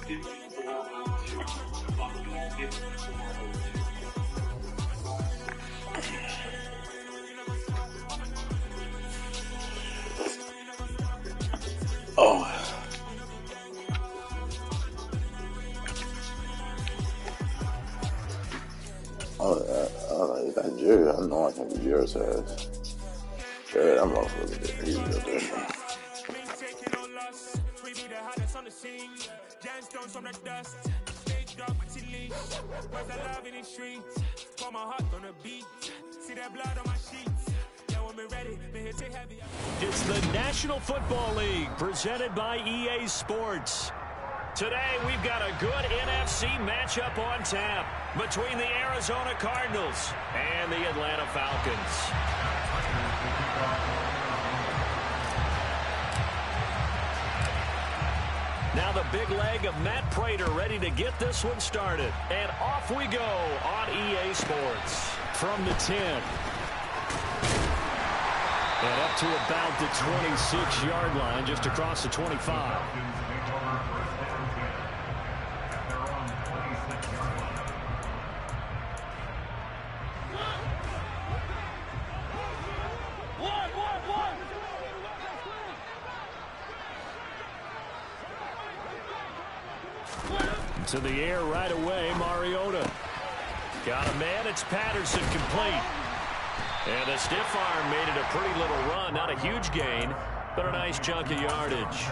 Oh. That Jerry, I know I can be Jerry's ass. Jerry, that motherfucker, he's real different. It's the National Football League presented by EA Sports. Today, we've got a good NFC matchup on tap between the Arizona Cardinals and the Atlanta Falcons. Now the big leg of Matt Prater ready to get this one started. And off we go on EA Sports. From the 10. And up to about the 26-yard line, just across the 25. To the air right away, Mariota. Got a man, it's Patterson complete. And a stiff arm made it a pretty little run. Not a huge gain, but a nice chunk of yardage.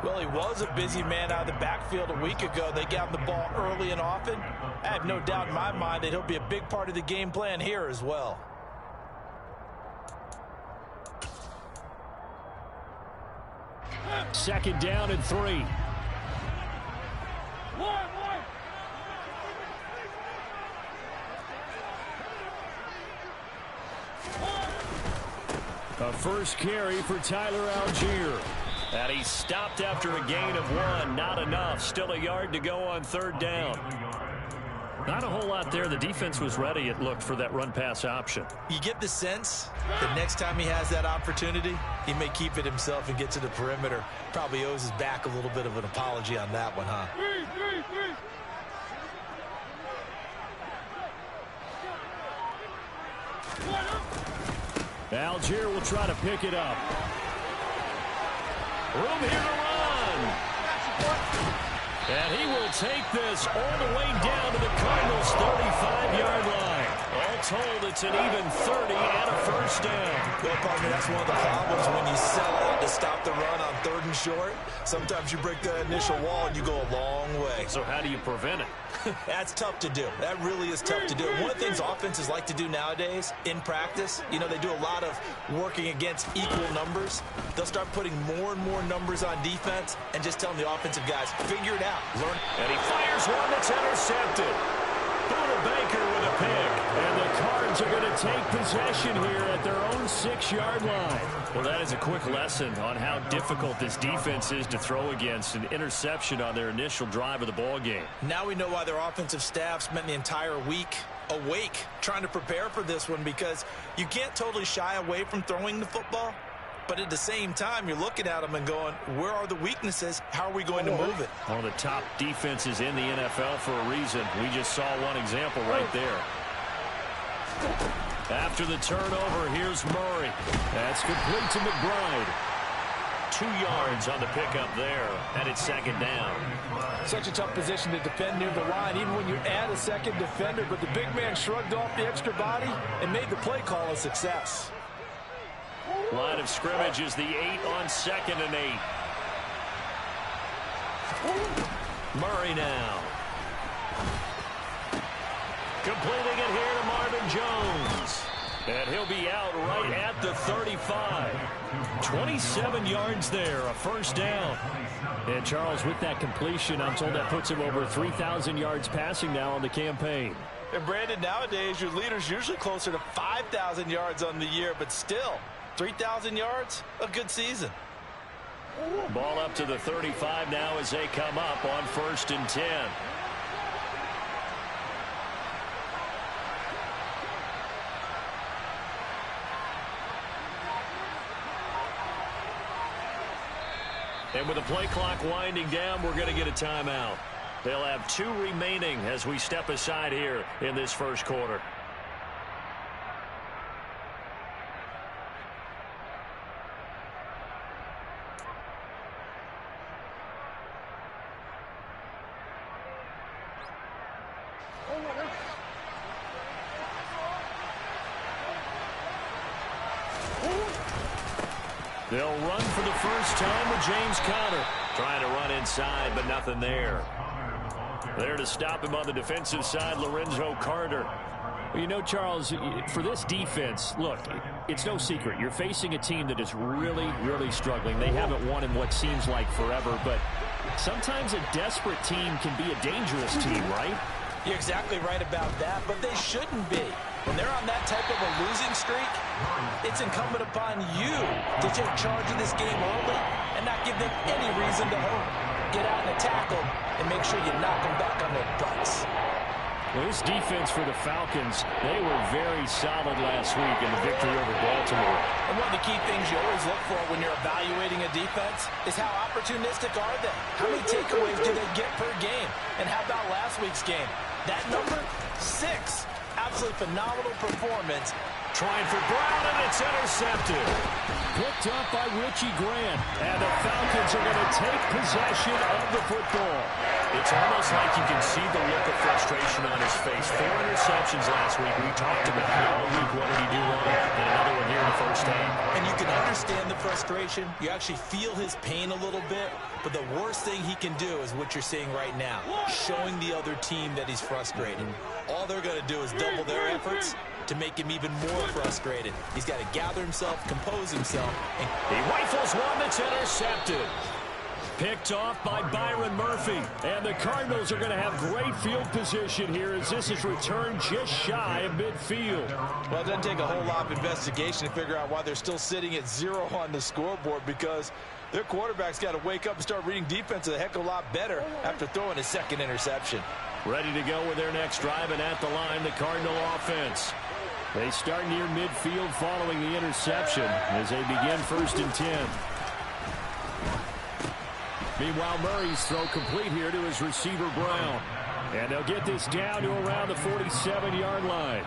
Well, he was a busy man out of the backfield a week ago. They got him the ball early and often. I have no doubt in my mind that he'll be a big part of the game plan here as well. Second down and 3. A first carry for Tyler Algier. And he stopped after a gain of 1. Not enough. Still a yard to go on third down. Not a whole lot there. The defense was ready, it looked, for that run-pass option. You get the sense that next time he has that opportunity, he may keep it himself and get to the perimeter. Probably owes his back a little bit of an apology on that one, huh? Algier will try to pick it up. Room here to run. And he will take this all the way down to the Cardinals' 35-yard line. All told, it's an even 30 and a first down. Well, partner, that's one of the problems when you sell out to stop the run on 3rd and short. Sometimes you break that initial wall and you go a long way. So how do you prevent it? That's tough to do. That really is tough to do. One of the things offenses like to do nowadays in practice, you know, they do a lot of working against equal numbers. They'll start putting more and more numbers on defense and just telling the offensive guys, figure it out. Learn. And he fires one that's intercepted. Buda Baker with a pick. And the Cards are going to take possession here at their own 6-yard line. Well, that is a quick lesson on how difficult this defense is to throw against. An interception on their initial drive of the ball game. Now we know why their offensive staff spent the entire week awake trying to prepare for this one, because you can't totally shy away from throwing the football. But at the same time, you're looking at them and going, where are the weaknesses? How are we going to move it? One of the top defenses in the NFL for a reason. We just saw one example right there. After the turnover, here's Murray. That's complete to McBride. 2 yards on the pickup there, and it's second down. Such a tough position to defend near the line, even when you add a second defender, but the big man shrugged off the extra body and made the play call a success. Line of scrimmage is the 8 on 2nd and 8. Murray now. Completing it here to Marvin Jones. And he'll be out right at the 35. 27 yards there, a first down. And Charles, with that completion, I'm told that puts him over 3,000 yards passing now on the campaign. And Brandon, nowadays your leader's usually closer to 5,000 yards on the year, but still, 3,000 yards, a good season. Ball up to the 35 now as they come up on 1st and 10. And with the play clock winding down, we're going to get a timeout. They'll have 2 remaining as we step aside here in this first quarter. They'll run for the first time with James Conner. Trying to run inside, but nothing there. There to stop him on the defensive side, Lorenzo Carter. Well, you know, Charles, for this defense, look, it's no secret. You're facing a team that is really, really struggling. They haven't won in what seems like forever, but sometimes a desperate team can be a dangerous team, right? You're exactly right about that, but they shouldn't be. When they're on that type of a losing streak, it's incumbent upon you to take charge of this game early and not give them any reason to hope. Get out and attack them and make sure you knock them back on their butts. Well, this defense for the Falcons, they were very solid last week in the victory over Baltimore. And one of the key things you always look for when you're evaluating a defense is how opportunistic are they? How many takeaways do they get per game? And how about last week's game? That number, 6. Absolutely phenomenal performance. Trying for Brown, and it's intercepted. Picked up by Richie Grant. And the Falcons are going to take possession of the football. It's almost like you can see the look of frustration on his face. 4 interceptions last week. We talked about it all week. What did he do wrong? And another one here in the first half. And you can understand the frustration. You actually feel his pain a little bit. But the worst thing he can do is what you're seeing right now, showing the other team that he's frustrated. All they're going to do is double their efforts to make him even more frustrated. He's got to gather himself, compose himself. And he rifles one that's intercepted. Picked off by Byron Murphy. And the Cardinals are going to have great field position here as this is returned just shy of midfield. Well, it doesn't take a whole lot of investigation to figure out why they're still sitting at 0 on the scoreboard, because their quarterback's got to wake up and start reading defense a heck of a lot better after throwing his second interception. Ready to go with their next drive, and at the line, the Cardinal offense. They start near midfield following the interception as they begin 1st and 10. Meanwhile, Murray's throw complete here to his receiver, Brown. And they'll get this down to around the 47-yard line.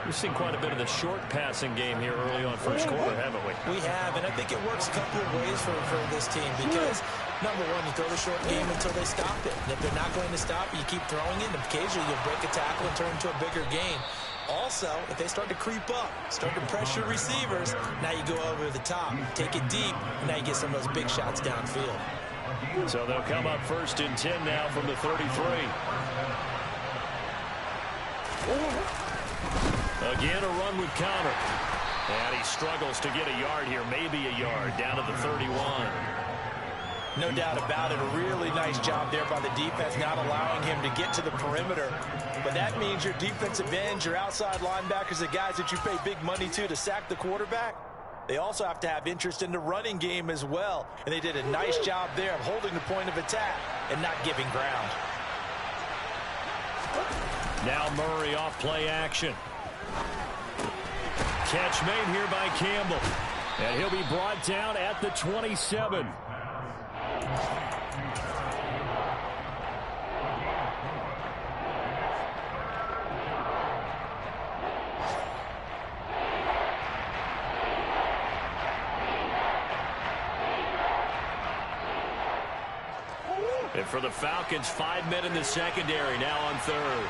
We've seen quite a bit of the short passing game here early on first quarter, haven't we? We have, and I think it works a couple of ways for this team because, number one, you throw the short game until they stop it. And if they're not going to stop it, you keep throwing it, and occasionally you'll break a tackle and turn into a bigger gain. Also, if they start to creep up, start to pressure receivers, now you go over the top, take it deep, and now you get some of those big shots downfield. So they'll come up 1st and 10 now from the 33. Again, a run with Conner. And he struggles to get a yard here, maybe a yard, down to the 31. No doubt about it. A really nice job there by the defense, not allowing him to get to the perimeter. But that means your defensive ends, your outside linebackers, the guys that you pay big money to sack the quarterback, they also have to have interest in the running game as well. And they did a nice job there of holding the point of attack and not giving ground. Now Murray off play action. Catch made here by Campbell. And he'll be brought down at the 27. And for the Falcons, 5 men in the secondary now on 3rd.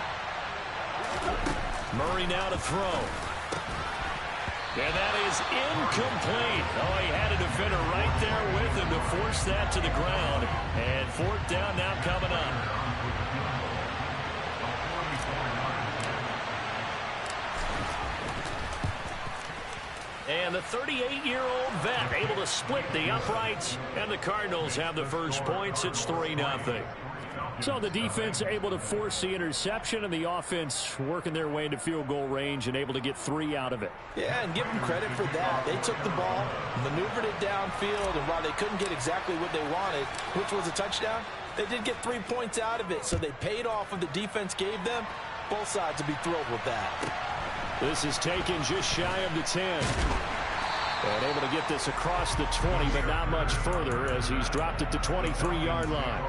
Murray now to throw. And that is incomplete. Oh, he had a defender right there with him to force that to the ground. And 4th down now coming up. And the 38-year-old vet able to split the uprights. And the Cardinals have the first points. It's 3-0. So the defense able to force the interception, and the offense working their way into field goal range and able to get 3 out of it. Yeah, and give them credit for that. They took the ball, maneuvered it downfield, and while they couldn't get exactly what they wanted, which was a touchdown, they did get 3 points out of it. So they paid off what the defense gave them. Both sides will be thrilled with that. This is taken just shy of the 10. And able to get this across the 20, but not much further as he's dropped it to 23-yard line.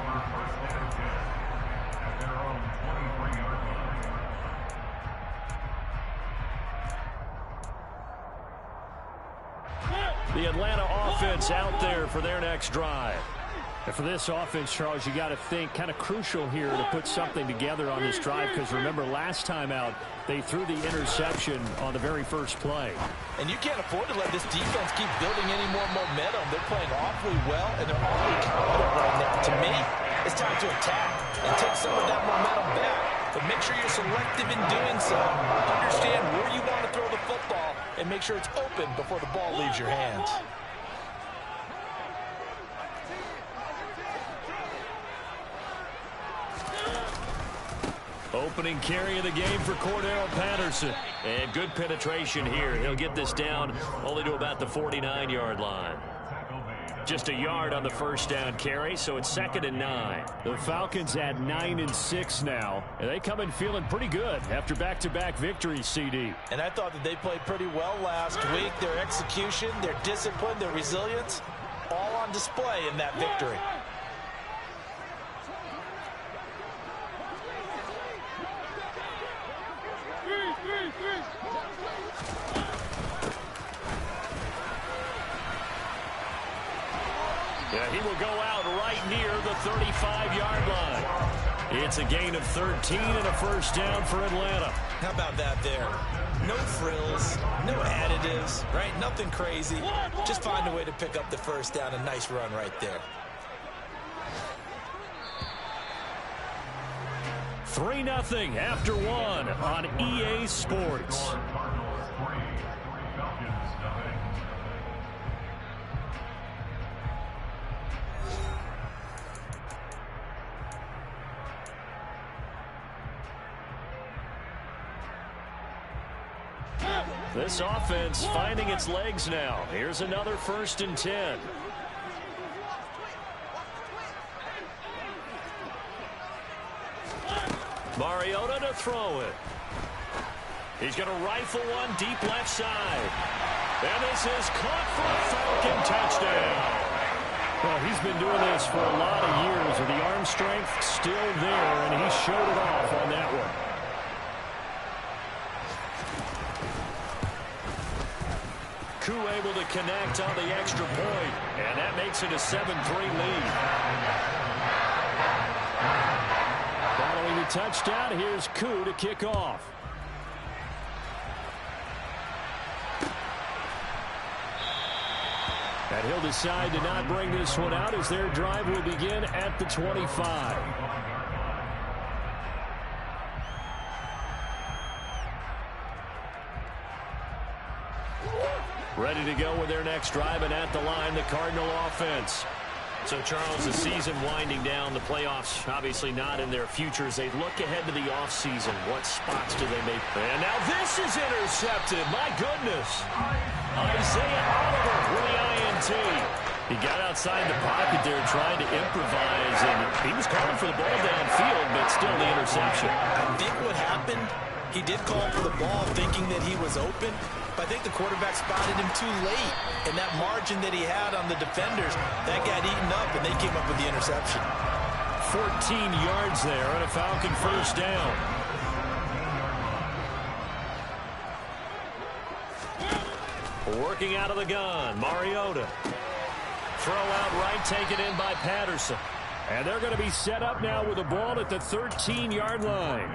The Atlanta offense out there for their next drive. And for this offense, Charles, you got to think kind of crucial here to put something together on this drive, because remember last time out they threw the interception on the very first play. And you can't afford to let this defense keep building any more momentum. They're playing awfully well, and they're awfully confident right now. To me, it's time to attack and take some of that momentum back. But make sure you're selective in doing so. Understand where you want to throw the football and make sure it's open before the ball leaves your hands. Opening carry of the game for Cordero Patterson. And good penetration here. He'll get this down only to about the 49-yard line. Just a yard on the first down carry, so it's 2nd and 9. The Falcons at 9-6 now, and they come in feeling pretty good after back-to-back victories, CD. And I thought that they played pretty well last week. Their execution, their discipline, their resilience, all on display in that victory. Yeah, he will go out right near the 35-yard line. It's a gain of 13 and a first down for Atlanta. How about that there? No frills, no additives, right? Nothing crazy. Just find a way to pick up the first down. A nice run right there. 3-0 after 1 on EA Sports. This offense finding its legs now. Here's another 1st and 10. Mariota to throw it. He's going to rifle one deep left side. And this is caught for a Falcon touchdown. Well, he's been doing this for a lot of years, and the arm strength still there, and he showed it off on that one. Koo able to connect on the extra point, and that makes it a 7-3 lead. Following the touchdown, here's Koo to kick off. And he'll decide to not bring this one out as their drive will begin at the 25. Ready to go with their next drive, and at the line, the Cardinal offense. So, Charles, the season winding down, the playoffs obviously not in their future as they look ahead to the offseason. What spots do they make? And now this is intercepted. My goodness. Isaiah Oliver with the INT. He got outside the pocket there trying to improvise, and he was calling for the ball downfield, but still the interception. I think what happened, he did call for the ball thinking that he was open, but I think the quarterback spotted him too late, and that margin that he had on the defenders, that got eaten up, and they came up with the interception. 14 yards there and a Falcon first down. Working out of the gun, Mariota. Throw out right, taken in by Patterson. And they're going to be set up now with the ball at the 13-yard line.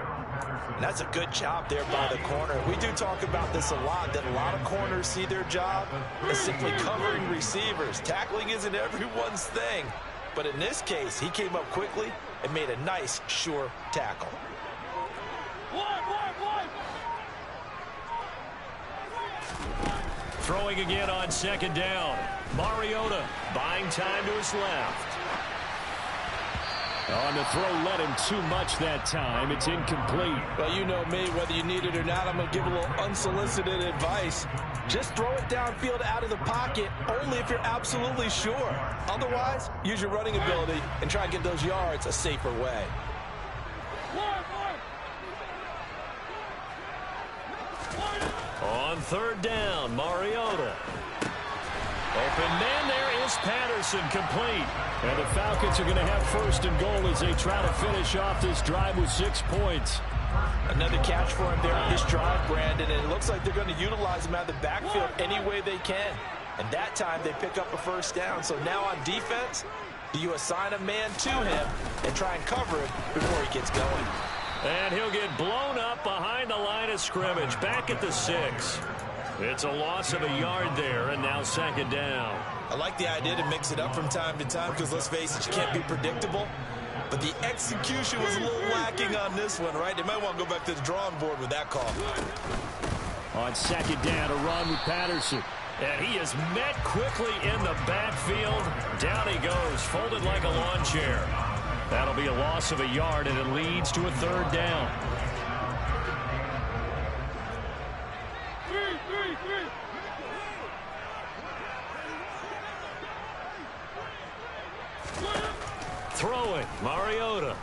And that's a good job there by the corner. We do talk about this a lot, that a lot of corners see their job as simply covering receivers. Tackling isn't everyone's thing. But in this case, he came up quickly and made a nice, sure tackle. Throwing again on 2nd down. Mariota buying time to his left. On the throw, led him too much that time. It's incomplete. Well, you know me, whether you need it or not, I'm going to give a little unsolicited advice. Just throw it downfield out of the pocket, only if you're absolutely sure. Otherwise, use your running ability and try and get those yards a safer way. On 3rd down, Mariota. Open man, there is Patterson, complete. And the Falcons are going to have first and goal as they try to finish off this drive with 6 points. Another catch for him there on this drive, Brandon, and it looks like they're going to utilize him out of the backfield any way they can. And that time they pick up a first down. So now on defense, do you assign a man to him and try and cover it before he gets going? And he'll get blown up behind the line of scrimmage, back at the 6. It's a loss of a yard there, and now second down. I like the idea to mix it up from time to time because, let's face it, you can't be predictable. But the execution was a little lacking on this one, right? They might want to go back to the drawing board with that call. On second down, a run with Patterson. And he is met quickly in the backfield. Down he goes, folded like a lawn chair. That'll be a loss of a yard, and it leads to a third down. Throwing, Mariota.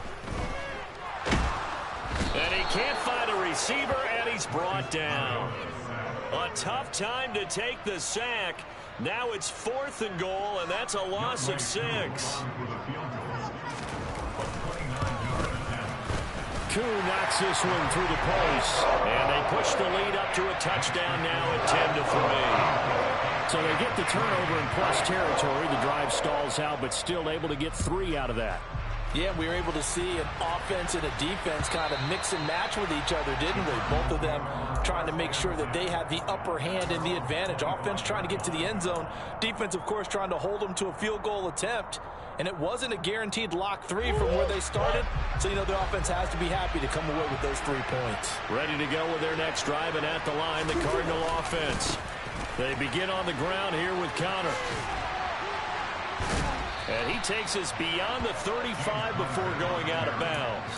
And he can't find a receiver, and he's brought down. A tough time to take the sack. Now it's 4th and goal, and that's a loss of 6. Koo knocks this one through the post, and they push the lead up to a touchdown now at 10-3. So they get the turnover in plus territory. The drive stalls out, but still able to get 3 out of that. Yeah, we were able to see an offense and a defense kind of mix and match with each other, didn't we? Both of them trying to make sure that they had the upper hand and the advantage. Offense trying to get to the end zone. Defense, of course, trying to hold them to a field goal attempt. And it wasn't a guaranteed lock 3 from where they started. So, the offense has to be happy to come away with those 3 points. Ready to go with their next drive, and at the line, the Cardinal offense. They begin on the ground here with Conner. And he takes us beyond the 35 before going out of bounds.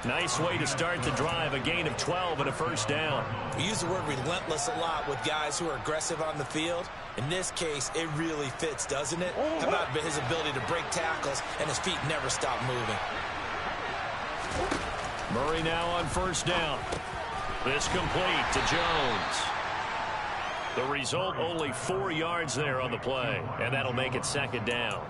Nice way to start the drive, a gain of 12 and a first down. We use the word relentless a lot with guys who are aggressive on the field. In this case, it really fits, doesn't it? How about his ability to break tackles and his feet never stop moving? Murray now on first down. This complete to Jones. The result, only 4 yards there on the play, and that'll make it second down.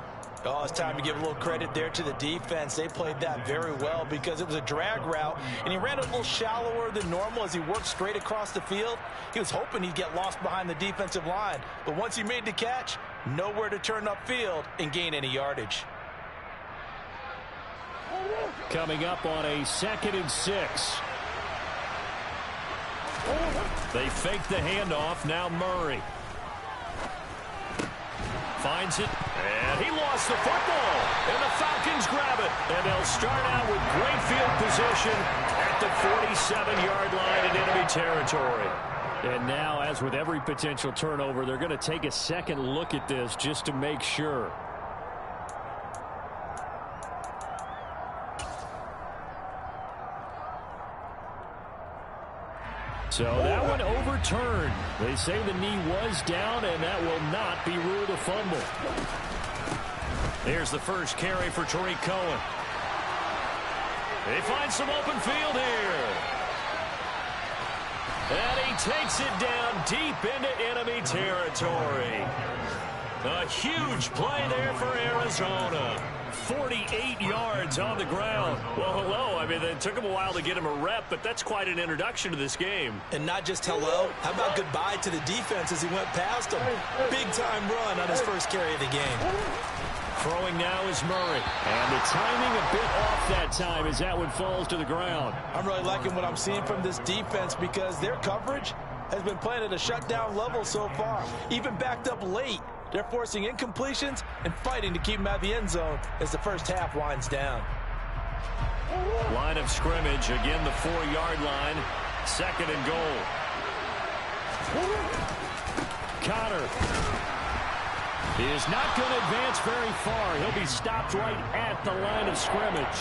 Oh, it's time to give a little credit there to the defense. They played that very well because it was a drag route, and he ran a little shallower than normal as he worked straight across the field. He was hoping he'd get lost behind the defensive line, but once he made the catch, nowhere to turn upfield and gain any yardage. Coming up on a 2nd and 6. They fake the handoff. Now Murray finds it, and he lost the football, and the Falcons grab it, and they'll start out with great field position at the 47-yard line in enemy territory. And now, as with every potential turnover, they're going to take a second look at this just to make sure. So that one overturned. They say the knee was down, and that will not be ruled a fumble. There's the first carry for Tariq Cohen. They find some open field here. And he takes it down deep into enemy territory. A huge play there for Arizona. 48 yards on the ground. Well, hello. I mean, it took him a while to get him a rep, but that's quite an introduction to this game. And not just hello. How about goodbye to the defense as he went past him? Big-time run on his first carry of the game. Throwing now is Murray. And the timing a bit off that time as that one falls to the ground. I'm really liking what I'm seeing from this defense because their coverage has been playing at a shutdown level so far. Even backed up late. They're forcing incompletions and fighting to keep them out of the end zone as the first half winds down. Line of scrimmage, again the 4-yard line. 2nd and goal. Conner is not going to advance very far. He'll be stopped right at the line of scrimmage.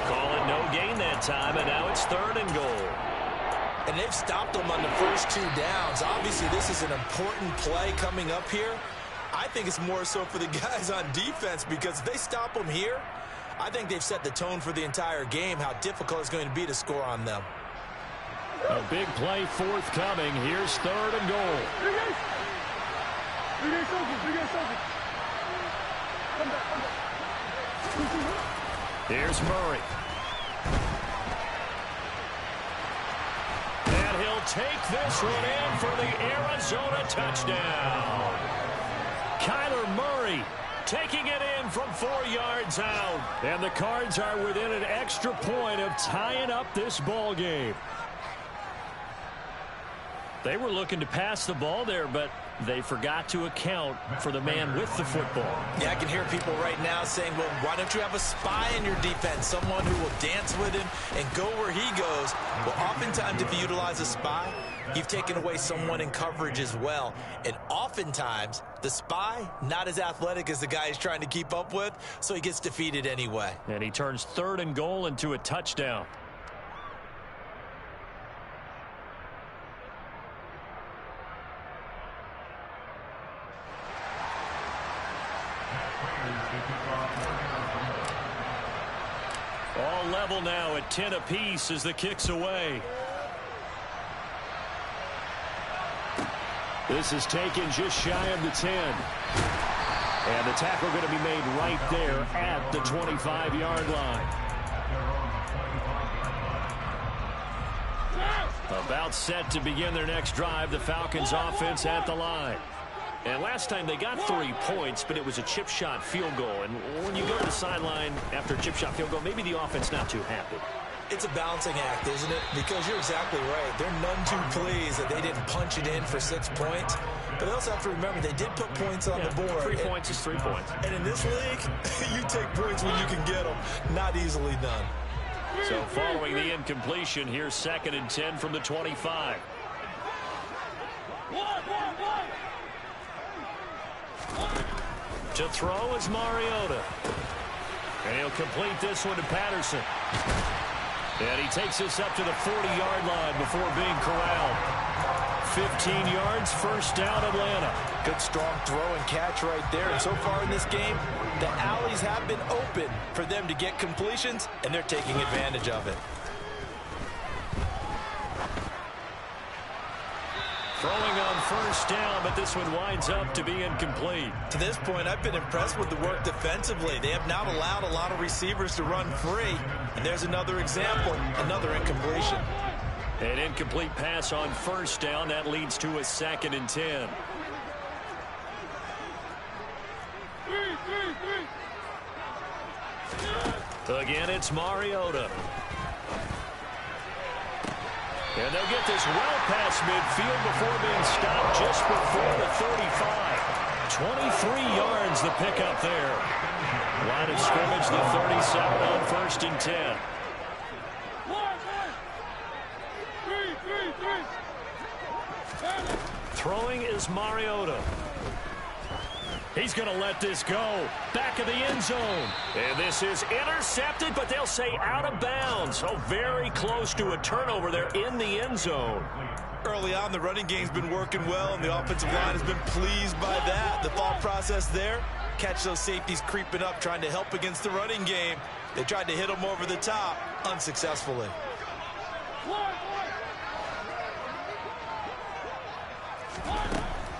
Call it no gain that time, and now it's 3rd and goal. And they've stopped them on the first 2 downs. Obviously, this is an important play coming up here. I think it's more so for the guys on defense because if they stop them here, I think they've set the tone for the entire game, how difficult it's going to be to score on them. A big play forthcoming. Here's 3rd and goal. Here's Murray. And he'll take this one in for the Arizona touchdown. Kyler Murray taking it in from 4 yards out. And the Cards are within an extra point of tying up this ball game. They were looking to pass the ball there, but they forgot to account for the man with the football. Yeah, I can hear people right now saying, well, why don't you have a spy in your defense, someone who will dance with him and go where he goes? Well, oftentimes if you utilize a spy, you've taken away someone in coverage as well. And oftentimes, the spy, not as athletic as the guy he's trying to keep up with, so he gets defeated anyway. And he turns 3rd and goal into a touchdown. All level now at 10 apiece as the kick's away. This is taken just shy of the 10. And the tackle going to be made right there at the 25-yard line. About set to begin their next drive, the Falcons offense at the line. And last time they got 3 points, but it was a chip shot field goal. And when you go to the sideline after a chip shot field goal, maybe the offense not too happy. It's a balancing act, isn't it? Because you're exactly right. They're none too pleased that they didn't punch it in for 6 points. But they also have to remember they did put points on the board. 3 points is 3 points. And in this league, you take points when you can get them. Not easily done. So following the incompletion, here's 2nd and 10 from the 25. To throw is Mariota. And he'll complete this one to Patterson. And he takes this up to the 40-yard line before being corralled. 15 yards, first down, Atlanta. Good strong throw and catch right there. And so far in this game, the alleys have been open for them to get completions, and they're taking advantage of it. Throwing on first down, but this one winds up to be incomplete. To this point, I've been impressed with the work defensively. They have not allowed a lot of receivers to run free. And there's another example, another incompletion. An incomplete pass on first down. That leads to a 2nd and 10. Again, it's Mariota. And they'll get this well past midfield before being stopped just before the 35. 23 yards the pickup there. Line of scrimmage, the 37 on 1st and 10. Throwing is Mariota. He's going to let this go. Back of the end zone. And this is intercepted, but they'll say out of bounds. So very close to a turnover there in the end zone. Early on, the running game's been working well, and the offensive line has been pleased by that. The thought process there, catch those safeties creeping up, trying to help against the running game. They tried to hit them over the top, unsuccessfully.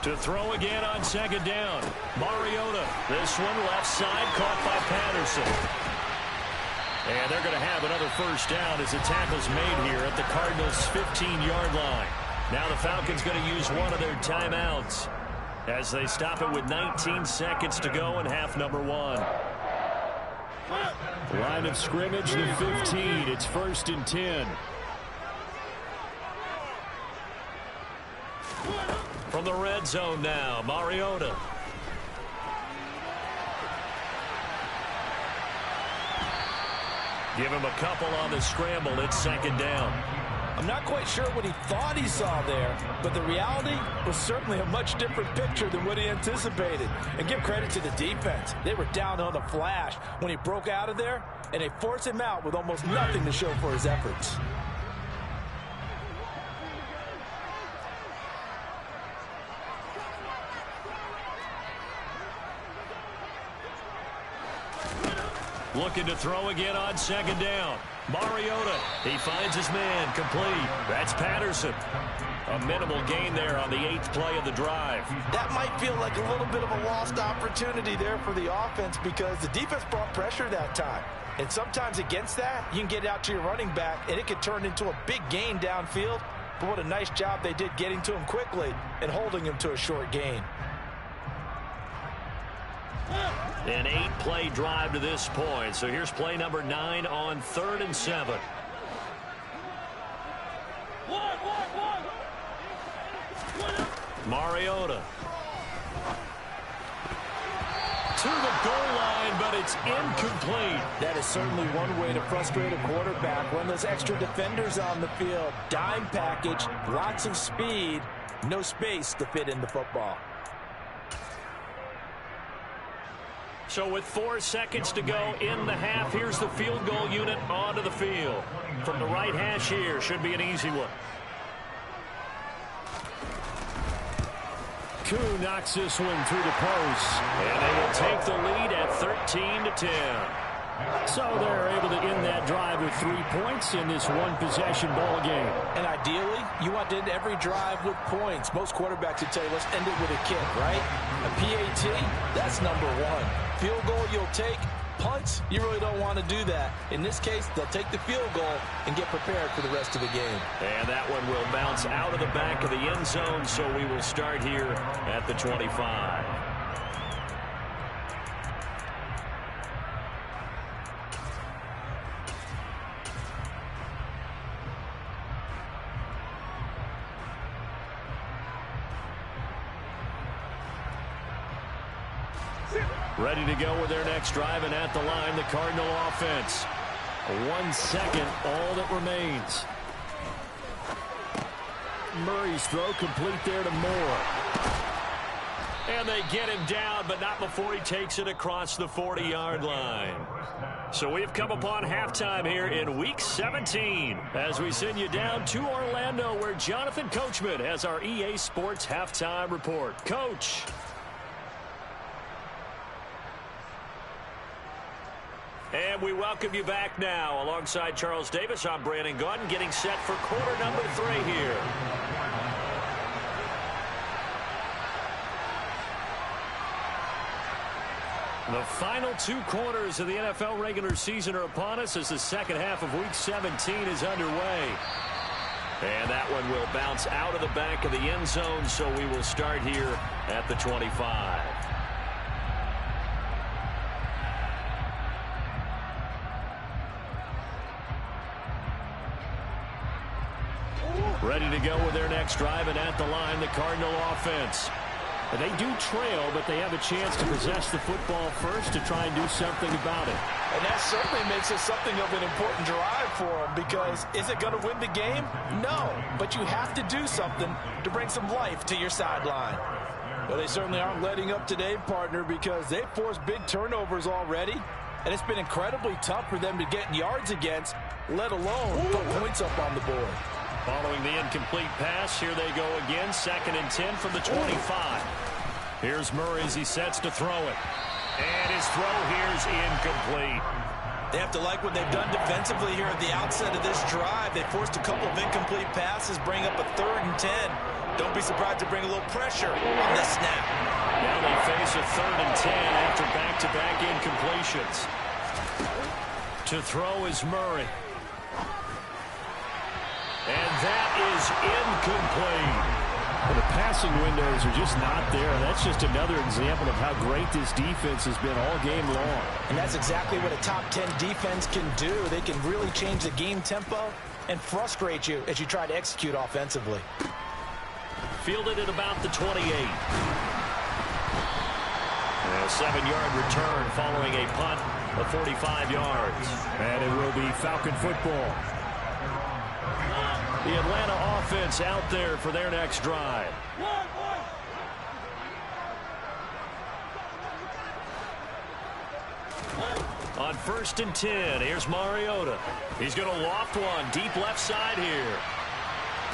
To throw again on 2nd down. Mariota. This one left side caught by Patterson. And they're going to have another first down as the tackle's made here at the Cardinals' 15-yard line. Now the Falcons going to use one of their timeouts as they stop it with 19 seconds to go in half number 1. Line of scrimmage, the 15. It's 1st and 10. From the red zone now, Mariota. Give him a couple on the scramble. It's 2nd down. I'm not quite sure what he thought he saw there, but the reality was certainly a much different picture than what he anticipated. And give credit to the defense. They were down on the flash when he broke out of there, and they forced him out with almost nothing to show for his efforts. Looking to throw again on 2nd down. Mariota, he finds his man, complete. That's Patterson. A minimal gain there on the 8th play of the drive. That might feel like a little bit of a lost opportunity there for the offense because the defense brought pressure that time. And sometimes against that, you can get out to your running back, and it could turn into a big gain downfield. But what a nice job they did getting to him quickly and holding him to a short gain. An 8-play drive to this point. So here's play number 9 on 3rd and 7. Mariota. To the goal line, but it's incomplete. That is certainly one way to frustrate a quarterback. When those extra defenders on the field, dime package, lots of speed, no space to fit in the football. So with 4 seconds to go in the half, here's the field goal unit onto the field. From the right hash here, should be an easy one. Koo knocks this one through the post. And they will take the lead at 13-10. So they're able to end that drive with 3 points in this one-possession ball game. And ideally, you want to end every drive with points. Most quarterbacks would tell you, let's end it with a kick, right? A PAT, that's number 1. Field goal you'll take. Punts, you really don't want to do that. In this case, they'll take the field goal and get prepared for the rest of the game. And that one will bounce out of the back of the end zone, so we will start here at the 25. Ready to go with their next drive, and at the line, the Cardinal offense. 1 second, all that remains. Murray's throw complete there to Moore. And they get him down, but not before he takes it across the 40-yard line. So we've come upon halftime here in Week 17 as we send you down to Orlando, where Jonathan Coachman has our EA Sports Halftime Report. Coach. And we welcome you back now. Alongside Charles Davis, I'm Brandon Gaudin, getting set for quarter number 3 here. The final 2 quarters of the NFL regular season are upon us as the second half of Week 17 is underway. And that one will bounce out of the back of the end zone, so we will start here at the 25. Ready to go with their next drive, and at the line, the Cardinal offense. And they do trail, but they have a chance to possess the football first to try and do something about it. And that certainly makes it something of an important drive for them, because is it going to win the game? No, but you have to do something to bring some life to your sideline. Well, they certainly aren't letting up today, partner, because they've forced big turnovers already, and it's been incredibly tough for them to get yards against, let alone put points up on the board. Following the incomplete pass, here they go again, 2nd and 10 from the 25. Here's Murray as he sets to throw it. And his throw here is incomplete. They have to like what they've done defensively here at the outset of this drive. They forced a couple of incomplete passes, bring up a 3rd and 10. Don't be surprised to bring a little pressure on this snap. Now they face a 3rd and 10 after back-to-back incompletions. To throw is Murray. And that is incomplete. Well, the passing windows are just not there. That's just another example of how great this defense has been all game long. And that's exactly what a top 10 defense can do. They can really change the game tempo and frustrate you as you try to execute offensively. Fielded at about the 28. A 7-yard return following a punt of 45 yards. And it will be Falcon football. The Atlanta offense out there for their next drive. On 1st and 10, here's Mariota. He's going to loft one deep left side here.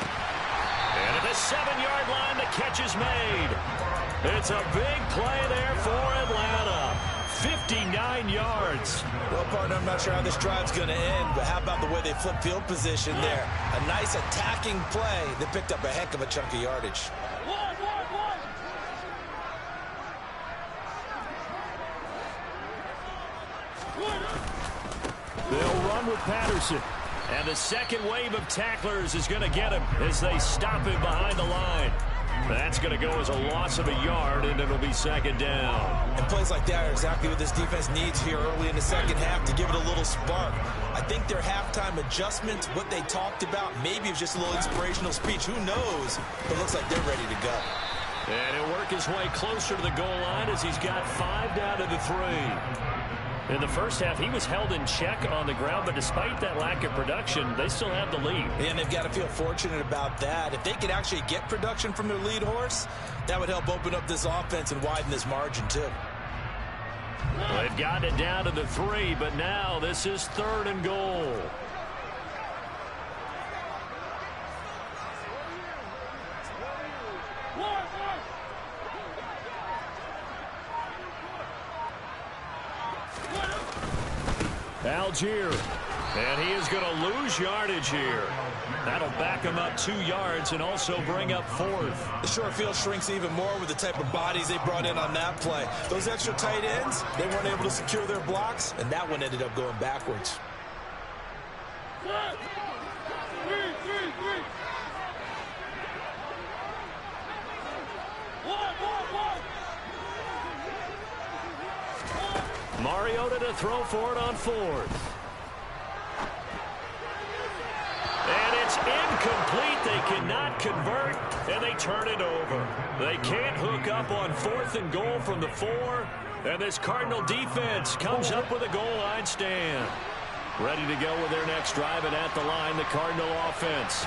And at the 7-yard line, the catch is made. It's a big play there for Atlanta. 59 yards. Well, partner, I'm not sure how this drive's going to end, but how about the way they flip field position there? A nice attacking play that picked up a heck of a chunk of yardage. They'll run with Patterson. And the second wave of tacklers is going to get him as they stop him behind the line. That's going to go as a loss of a yard, and it'll be second down. And plays like that are exactly what this defense needs here early in the second half to give it a little spark. I think their halftime adjustments, what they talked about, maybe it was just a little inspirational speech. Who knows? But it looks like they're ready to go. And he'll work his way closer to the goal line as he's got 5 down to the 3. In the first half, he was held in check on the ground, but despite that lack of production, they still have the lead. And they've got to feel fortunate about that. If they could actually get production from their lead horse, that would help open up this offense and widen this margin, too. They've gotten it down to the 3, but now this is 3rd and goal. Algier, and he is going to lose yardage here. That'll back him up 2 yards and also bring up 4th. The short field shrinks even more with the type of bodies they brought in on that play. Those extra tight ends, they weren't able to secure their blocks, and that one ended up going backwards. Mariota to throw for it on 4th. And it's incomplete. They cannot convert, and they turn it over. They can't hook up on 4th and goal from the 4, and this Cardinal defense comes up with a goal line stand. Ready to go with their next drive, and at the line, the Cardinal offense.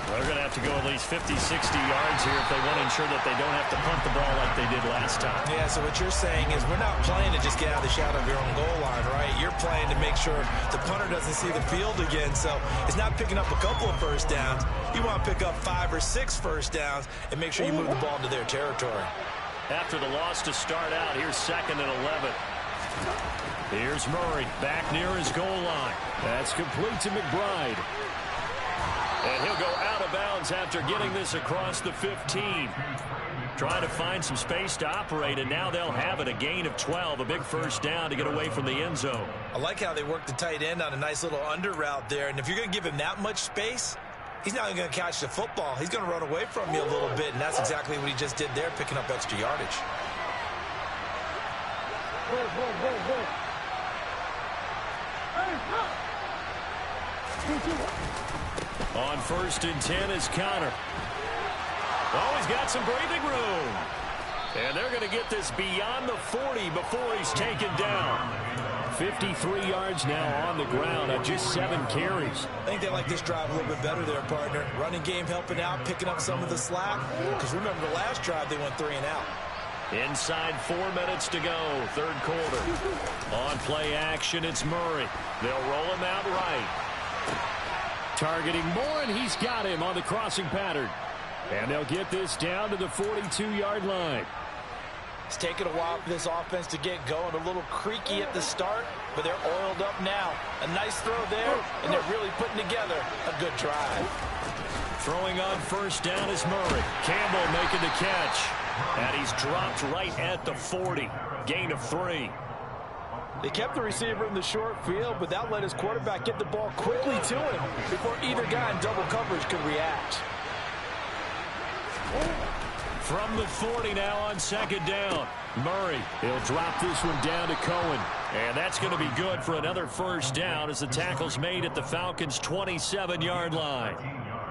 They're going to have to go at least 50, 60 yards here if they want to ensure that they don't have to punt the ball like they did last time. Yeah, so what you're saying is we're not playing to just get out of the shadow of your own goal line, right? You're playing to make sure the punter doesn't see the field again. So it's not picking up a couple of first downs. You want to pick up 5 or 6 first downs and make sure you move the ball into their territory. After the loss to start out, here's 2nd and 11. Here's Murray back near his goal line. That's complete to McBride. And he'll go out of bounds after getting this across the 15. Trying to find some space to operate, and now they'll have it. A gain of 12, a big first down to get away from the end zone. I like how they work the tight end on a nice little under route there. And if you're going to give him that much space, he's not going to catch the football. He's going to run away from you a little bit, and that's exactly what he just did there, picking up extra yardage. On 1st and 10 is Connor. Oh, he's got some breathing room. And they're going to get this beyond the 40 before he's taken down. 53 yards now on the ground on just 7 carries. I think they like this drive a little bit better there, partner. Running game helping out, picking up some of the slack. Because remember, the last drive they went 3 and out. Inside 4 minutes to go, 3rd quarter. On play action, it's Murray. They'll roll him out right. Targeting Moore, and he's got him on the crossing pattern. And they'll get this down to the 42-yard line. It's taken a while for this offense to get going. A little creaky at the start, but they're oiled up now. A nice throw there, and they're really putting together a good drive. Throwing on 1st down is Murray. Campbell making the catch. And he's dropped right at the 40. Gain of 3. They kept the receiver in the short field, but that let his quarterback get the ball quickly to him before either guy in double coverage could react. From the 40 now on 2nd down. Murray, he'll drop this one down to Cohen. And that's going to be good for another first down as the tackle's made at the Falcons' 27-yard line.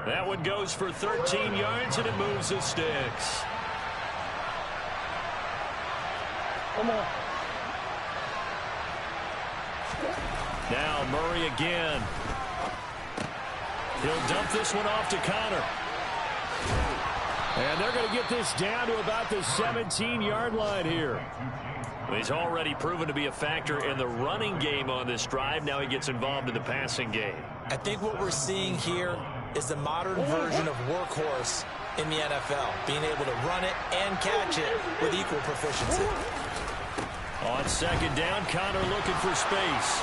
That one goes for 13 yards, and it moves the sticks. Come on. Now Murray again. He'll dump this one off to Connor. And they're going to get this down to about the 17-yard line here. He's already proven to be a factor in the running game on this drive. Now he gets involved in the passing game. I think what we're seeing here is the modern version of workhorse in the NFL, being able to run it and catch it with equal proficiency. On second down, Connor looking for space.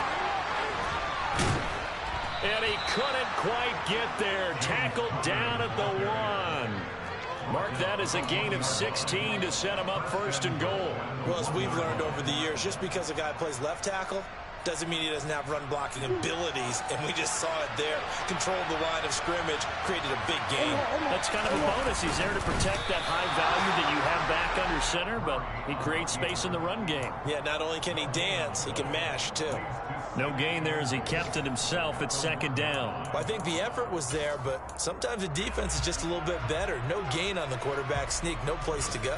And he couldn't quite get there. Tackled down at the 1. Mark that as a gain of 16 to set him up first and goal. Well, as we've learned over the years, just because a guy plays left tackle doesn't mean he doesn't have run blocking abilities, and we just saw it there. Controlled the line of scrimmage, created a big gain. That's kind of a bonus. He's there to protect that high value that you have back under center, but he creates space in the run game. Yeah, not only can he dance, he can mash, too. No gain there as he kept it himself at second down. Well, I think the effort was there, but sometimes the defense is just a little bit better. No gain on the quarterback sneak, no place to go.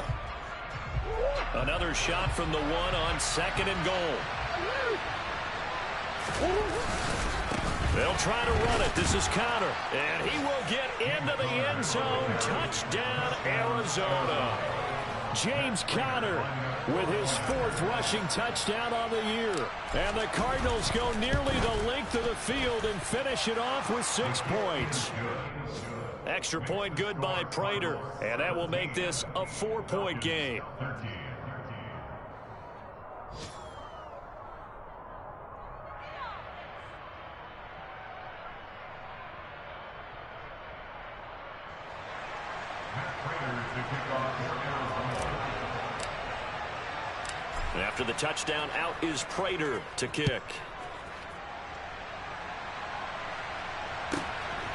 Another shot from the 1 on second and goal. They'll try to run it. This is Connor, and he will get into the end zone. Touchdown, Arizona. James Conner with his 4th rushing touchdown on the year. And the Cardinals go nearly the length of the field and finish it off with 6 points. Extra point good by Prater, and that will make this a 4-point game. And after the touchdown, out is Prater to kick.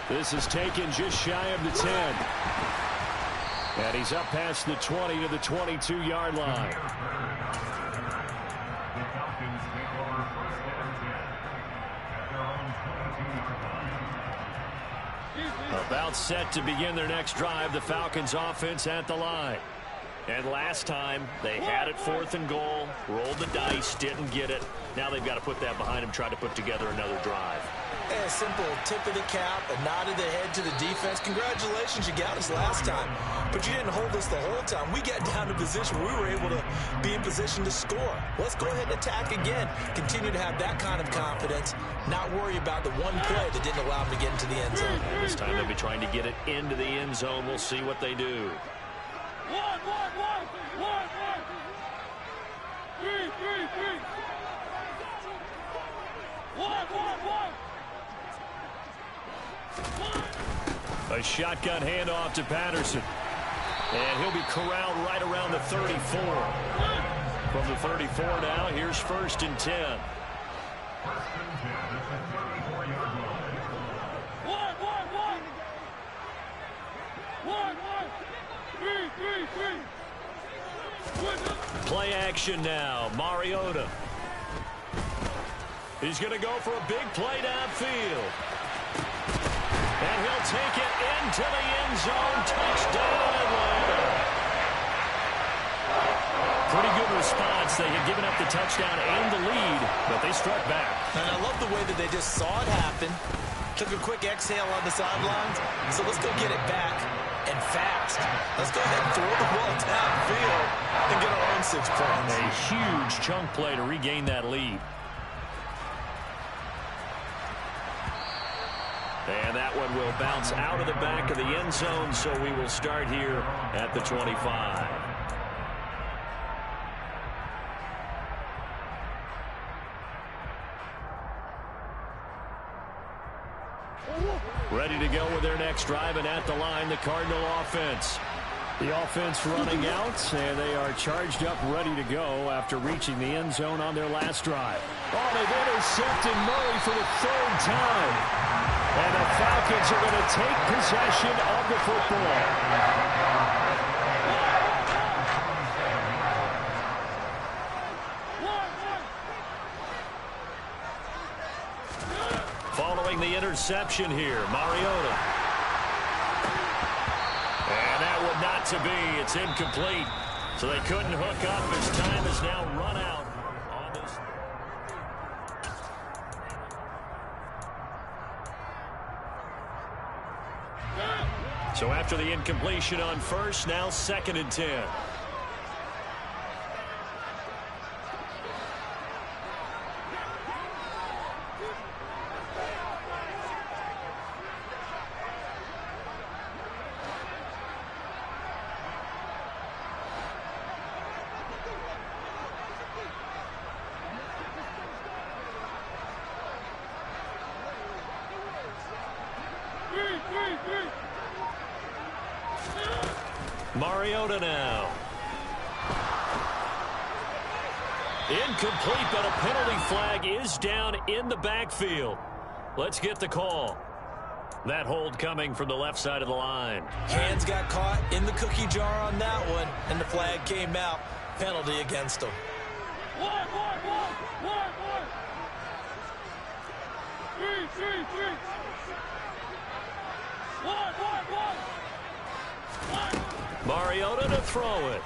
This is taken just shy of the 10. And he's up past the 20 to the 22-yard line. About set to begin their next drive, the Falcons offense at the line. And last time, they had it 4th and goal, rolled the dice, didn't get it. Now they've got to put that behind them, try to put together another drive. A simple tip of the cap, a nod of the head to the defense. Congratulations, you got us last time. But you didn't hold us the whole time. We got down to position where we were able to be in position to score. Let's go ahead and attack again. Continue to have that kind of confidence. Not worry about the one play that didn't allow them to get into the end zone. This time they'll be trying to get it into the end zone. We'll see what they do. One. 3. 1. A shotgun handoff to Patterson. And he'll be corralled right around the 34. From the 34 now, here's 1st and 10. 3. Play action now. Mariota. He's going to go for a big play downfield. And he'll take it into the end zone. Touchdown, Atlanta. Pretty good response. They had given up the touchdown and the lead, but they struck back. And I love the way that they just saw it happen. Took a quick exhale on the sidelines. So let's go get it back and fast. Let's go ahead and throw the ball downfield and get our own 6 points. A huge chunk play to regain that lead. And that one will bounce out of the back of the end zone, so we will start here at the 25. Ready to go with their next drive, and at the line, the Cardinal offense. The offense running out, and they are charged up, ready to go after reaching the end zone on their last drive. Oh, they've intercepted Murray for the 3rd time. And the Falcons are going to take possession of the football. Following the interception here, Mariota. And that would not to be. It's incomplete. So they couldn't hook up as time is now run out on this. So after the incompletion on first, now 2nd and 10. Mariota now. Incomplete, but a penalty flag is down in the backfield. Let's get the call. That hold coming from the left side of the line. Hands got caught in the cookie jar on that one, and the flag came out. Penalty against him. One. 3. 1. Mariota to throw it.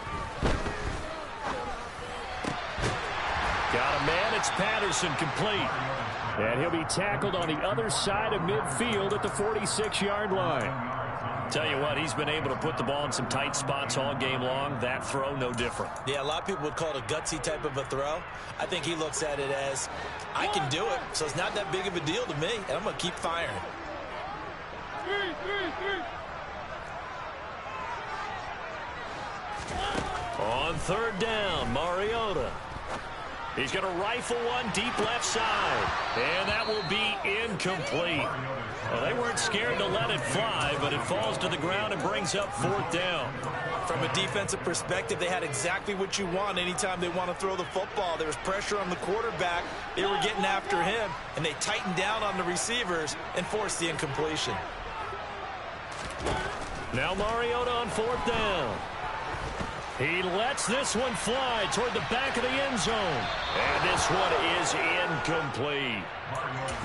Got a man. It's Patterson, complete. And he'll be tackled on the other side of midfield at the 46-yard line. Tell you what, he's been able to put the ball in some tight spots all game long. That throw, no different. Yeah, a lot of people would call it a gutsy type of a throw. I think he looks at it as, I can do it, so it's not that big of a deal to me, and I'm going to keep firing. 3. On third down, Mariota. He's going to rifle one deep left side. And that will be incomplete. Well, they weren't scared to let it fly, but it falls to the ground and brings up fourth down. From a defensive perspective, they had exactly what you want anytime they want to throw the football. There was pressure on the quarterback. They were getting after him, and they tightened down on the receivers and forced the incompletion. Now Mariota on fourth down. He lets this one fly toward the back of the end zone. And this one is incomplete.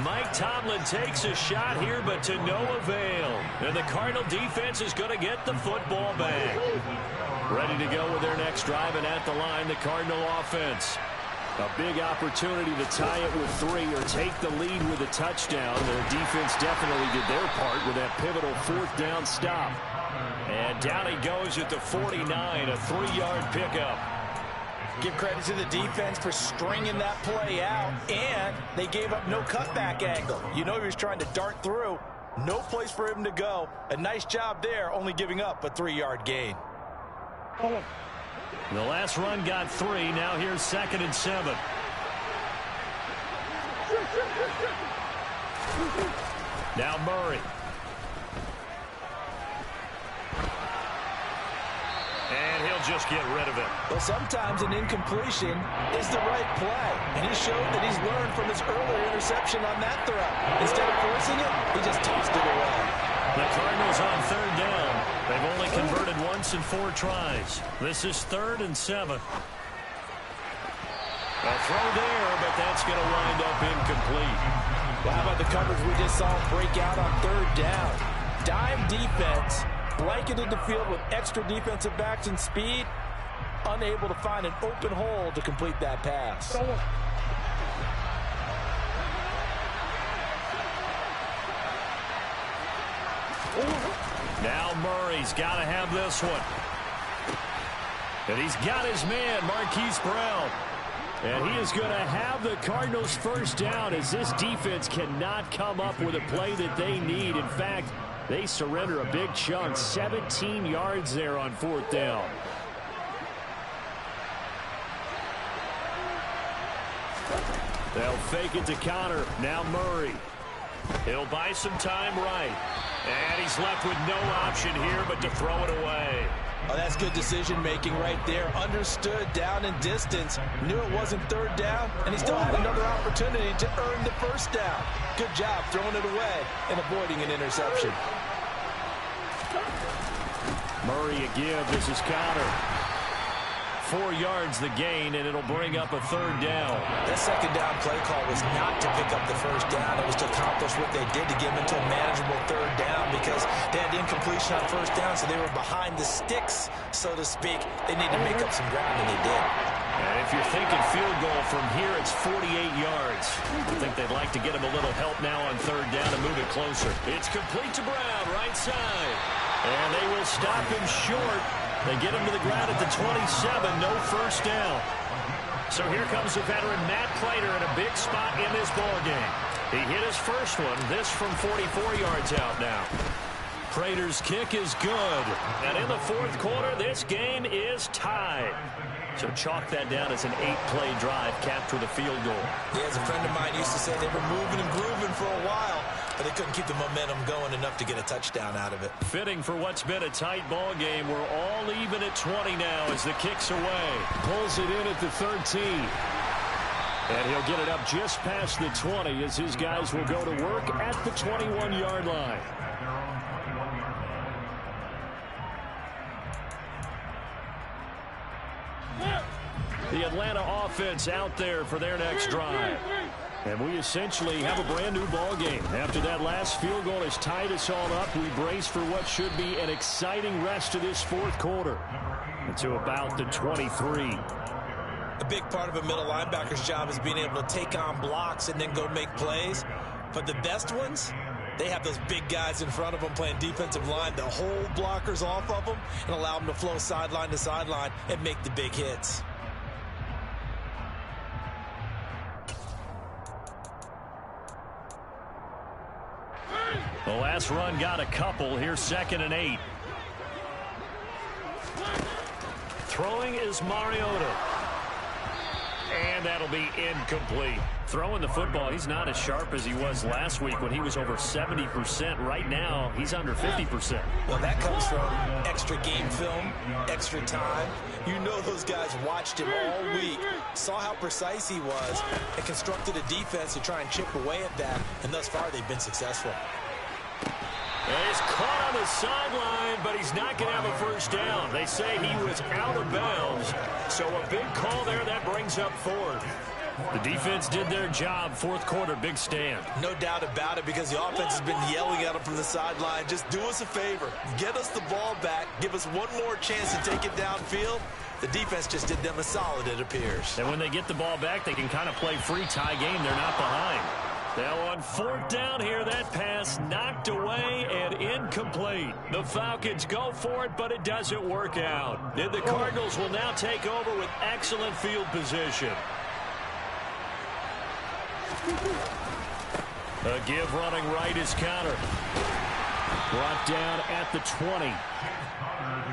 Mike Tomlin takes a shot here, but to no avail. And the Cardinal defense is going to get the football back. Ready to go with their next drive, and at the line, the Cardinal offense. A big opportunity to tie it with 3 or take the lead with a touchdown. Their defense definitely did their part with that pivotal fourth down stop. And down he goes at the 49, a 3-yard pickup. Give credit to the defense for stringing that play out, and they gave up no cutback angle. You know he was trying to dart through. No place for him to go. A nice job there, only giving up a 3-yard gain. The last run got 3. Now here's 2nd and 7. Now Murray. And he'll just get rid of it. Well, sometimes an incompletion is the right play. And he showed that he's learned from his earlier interception on that throw. Instead of forcing it, he just tossed it away. The Cardinals on third down. They've only converted once in 4 tries. This is 3rd and 7. A throw there, but that's going to wind up incomplete. Well, how about the coverage we just saw break out on third down? Dime defense. Blanketed the field with extra defensive backs and speed, unable to find an open hole to complete that pass. Now Murray's got to have this one. And he's got his man, Marquise Brown. And he is going to have the Cardinals first down, as this defense cannot come up with a play that they need. In fact, they surrender a big chunk, 17 yards there on fourth down. They'll fake it to Connor. Now Murray. He'll buy some time right. And he's left with no option here but to throw it away. Oh, that's good decision-making right there. Understood down and distance. Knew it wasn't third down, and he still had another opportunity to earn the first down. Good job throwing it away and avoiding an interception. Murray a give. This is Connor. 4 yards the gain, and it'll bring up a third down. That second down play call was not to pick up the first down. It was to accomplish what they did to get them into a manageable third down, because they had incompletion on first down, so they were behind the sticks, so to speak. They need to make up some ground, and they did. And if you're thinking field goal from here, it's 48 yards. I think they'd like to get him a little help now on third down to move it closer. It's complete to Brown, right side. And they will stop him short. They get him to the ground at the 27, no first down. So here comes the veteran Matt Prater in a big spot in this ballgame. He hit his first one, this from 44 yards out now. Prater's kick is good. And in the fourth quarter, this game is tied. So chalk that down as an 8-play drive capped with a field goal. Yeah, as a friend of mine used to say, they were moving and grooving for a while. but they couldn't keep the momentum going enough to get a touchdown out of it. Fitting for what's been a tight ball game. We're all even at 20 now as the kick's away. Pulls it in at the 13. And he'll get it up just past the 20 as his guys will go to work at the 21-yard line. The Atlanta offense out there for their next drive. And we essentially have a brand new ball game. After that last field goal has tied us all up, we brace for what should be an exciting rest of this fourth quarter. To about the 23. A big part of a middle linebacker's job is being able to take on blocks and then go make plays. But the best ones, they have those big guys in front of them playing defensive line that hold blockers off of them and allow them to flow sideline to sideline and make the big hits. The last run got a couple. Here's 2nd and 8. Throwing is Mariota. And that'll be incomplete. Throwing the football, he's not as sharp as he was last week when he was over 70%. Right now, he's under 50%. Well, that comes from extra game film, extra time. You know those guys watched him all week, saw how precise he was, and constructed a defense to try and chip away at that. And thus far, they've been successful. And he's caught on the sideline, but he's not going to have a first down. They say he was out of bounds. So a big call there that brings up 4th. The defense did their job. Fourth quarter, big stand. No doubt about it, because the offense has been yelling at him from the sideline. Just do us a favor. Get us the ball back. Give us one more chance to take it downfield. The defense just did them a solid, it appears. And when they get the ball back, they can kind of play free tie game. They're not behind. Now on 4th down here, that pass knocked away and incomplete. The Falcons go for it, but it doesn't work out. And the Cardinals will now take over with excellent field position. A give running right is Counter. Brought down at the 20.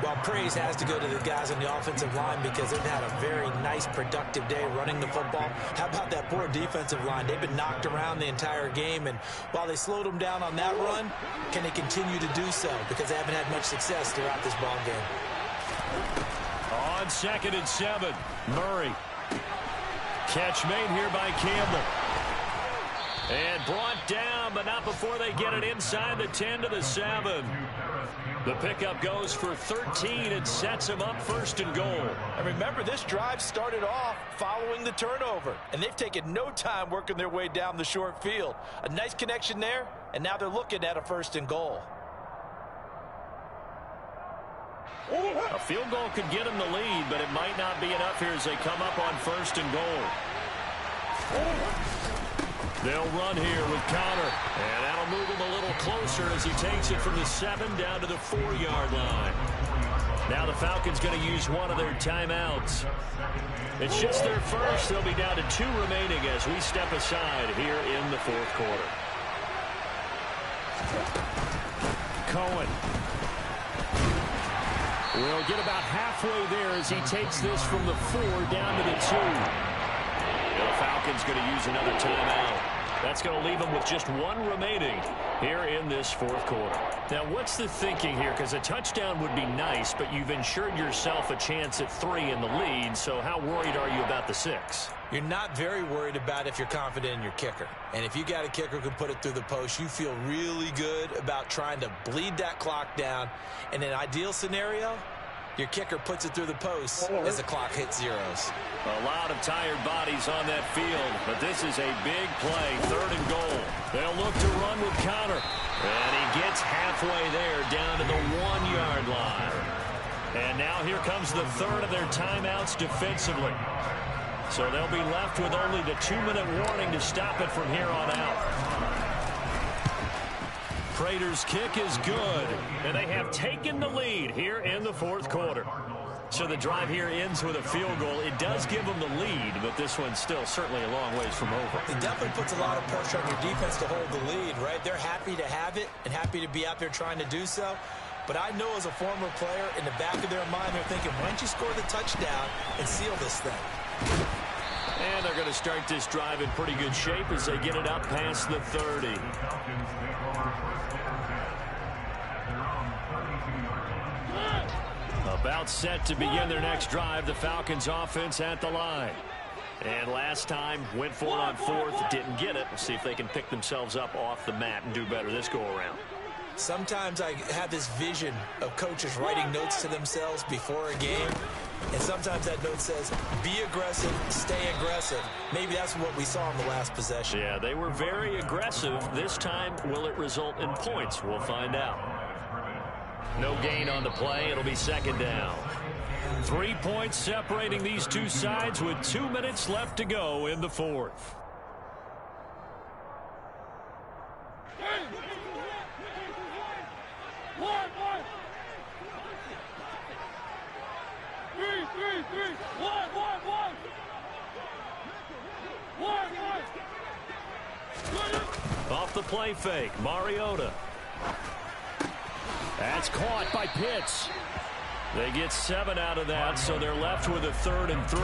Well, praise has to go to the guys on the offensive line because they've had a very nice, productive day running the football. How about that poor defensive line? They've been knocked around the entire game, and while they slowed them down on that run, can they continue to do so? Because they haven't had much success throughout this ball game. On 2nd and 7, Murray. Catch made here by Campbell. And brought down, but not before they get it inside the 10 to the 7. The pickup goes for 13 and sets him up 1st and goal. And remember, this drive started off following the turnover, and they've taken no time working their way down the short field. A nice connection there, and now they're looking at a 1st and goal. A field goal could get them the lead, but it might not be enough here as they come up on 1st and goal. They'll run here with Conner, and that'll move him a little closer as he takes it from the 7 down to the 4-yard line. Now the Falcons going to use one of their timeouts. It's just their first. They'll be down to 2 remaining as we step aside here in the 4th quarter. Cohen will get about halfway there as he takes this from the 4 down to the 2. The Falcons going to use another timeout. That's going to leave them with just 1 remaining here in this 4th quarter. Now, what's the thinking here? Because a touchdown would be nice, but you've ensured yourself a chance at 3 in the lead, so how worried are you about the 6? You're not very worried about if you're confident in your kicker. And if you got a kicker who can put it through the post, you feel really good about trying to bleed that clock down. In an ideal scenario, your kicker puts it through the post as the clock hits zeros. A lot of tired bodies on that field, but this is a big play, 3rd and goal. They'll look to run with Conner, and he gets halfway there down to the 1-yard line. And now here comes the 3rd of their timeouts defensively. So they'll be left with only the 2-minute warning to stop it from here on out. Prater's kick is good, and they have taken the lead here in the 4th quarter. So the drive here ends with a field goal. It does give them the lead, but this one's still certainly a long ways from over. It definitely puts a lot of pressure on your defense to hold the lead, right? They're happy to have it and happy to be out there trying to do so. But I know as a former player, in the back of their mind, they're thinking, why don't you score the touchdown and seal this thing? And they're going to start this drive in pretty good shape as they get it up past the 30. About set to begin their next drive, the Falcons offense at the line. And last time, went for it on fourth, didn't get it. We'll see if they can pick themselves up off the mat and do better this go-around. Sometimes I have this vision of coaches writing notes to themselves before a game. And sometimes that note says, be aggressive, stay aggressive. Maybe that's what we saw in the last possession. Yeah, they were very aggressive. This time, will it result in points? We'll find out. No gain on the play. It'll be second down. 3 points separating these two sides with 2 minutes left to go in the fourth. Off the play fake, Mariota. That's caught by Pitts. They get 7 out of that, so they're left with a 3rd and 3.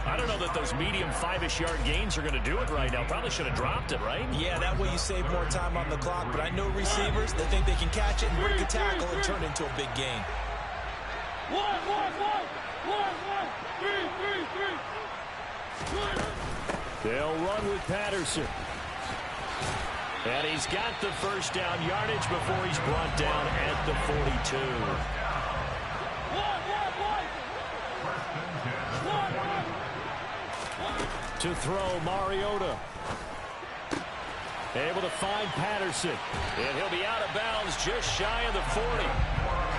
I don't know that those medium 5-ish yard gains are going to do it right now. Probably should have dropped it, right? Yeah, that way you save more time on the clock. But I know receivers, they think they can catch it and break a tackle and turn it into a big gain. They'll run with Patterson. And he's got the first down yardage before he's brought down at the 42. To throw, Mariota. Able to find Patterson. And he'll be out of bounds just shy of the 40.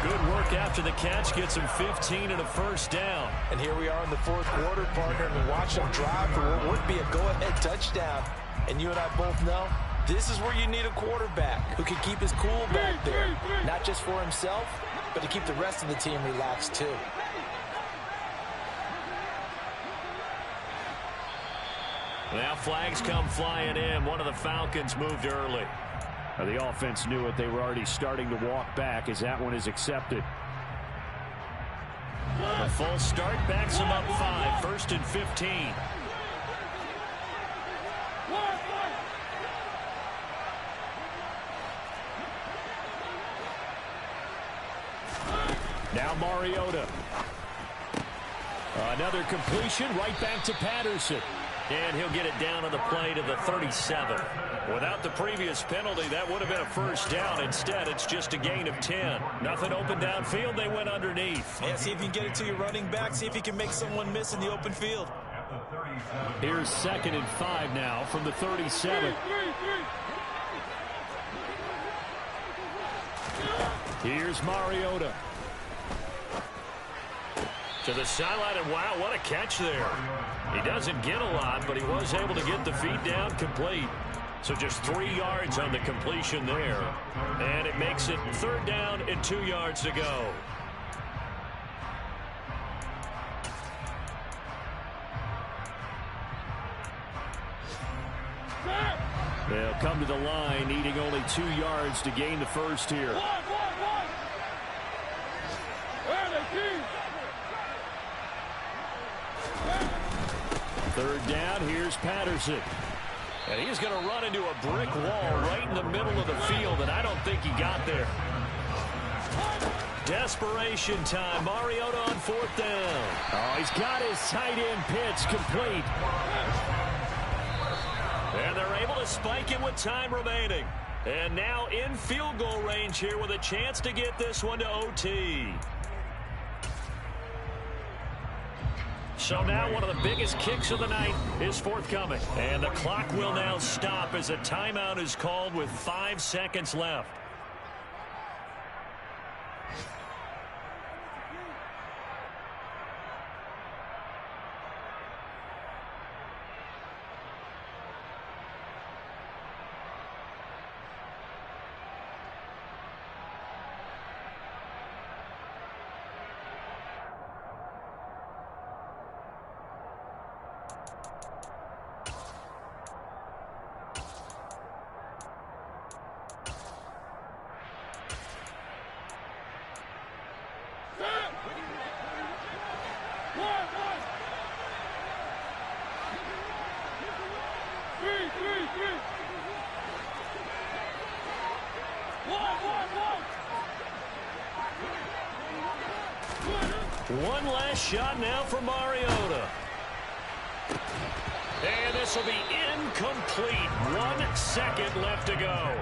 Good work after the catch. Gets him 15 and a first down. And here we are in the fourth quarter, partner, and we watch them drive for what would be a go-ahead touchdown. And you and I both know this is where you need a quarterback who can keep his cool back there. Not just for himself, but to keep the rest of the team relaxed too. Now flags come flying in. One of the Falcons moved early. The offense knew it. They were already starting to walk back as that one is accepted. A full start backs them up 5. 1st and 15. Now Mariota. Another completion right back to Patterson. And he'll get it down on the play to the 37. Without the previous penalty, that would have been a first down. Instead, it's just a gain of 10. Nothing open downfield. They went underneath. Yeah, see if you can get it to your running back. See if you can make someone miss in the open field. Here's 2nd and 5 now from the 37. Here's Mariota. To the sideline, and wow, what a catch there. He doesn't get a lot, but he was able to get the feet down complete. So just 3 yards on the completion there. And it makes it 3rd down and 2 yards to go. They'll come to the line, needing only 2 yards to gain the first here. 3rd down, here's Patterson. And he's going to run into a brick wall right in the middle of the field, and I don't think he got there. Desperation time. Mariota on 4th down. Oh, he's got his tight end pitch complete. And they're able to spike it with time remaining. And now in field goal range here with a chance to get this one to OT. So now one of the biggest kicks of the night is forthcoming. And the clock will now stop as a timeout is called with 5 seconds left. One last shot now for Mariota. And this will be incomplete. 1 second left to go.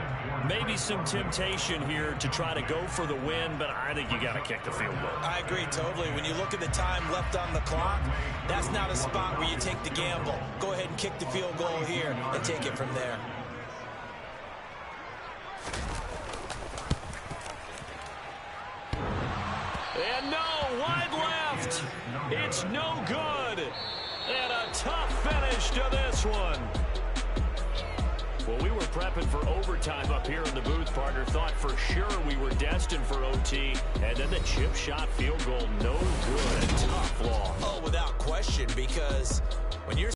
Maybe some temptation here to try to go for the win, but I think you got to kick the field goal. I agree totally. When you look at the time left on the clock, that's not a spot where you take the gamble. Go ahead and kick the field goal here and take it from there. And no, wide left. It's no good. And a tough finish to this one. Well, we were prepping for overtime up here in the booth, partner. Thought for sure we were destined for OT. And then the chip shot field goal, no good. A tough loss. Oh, without question, because when you're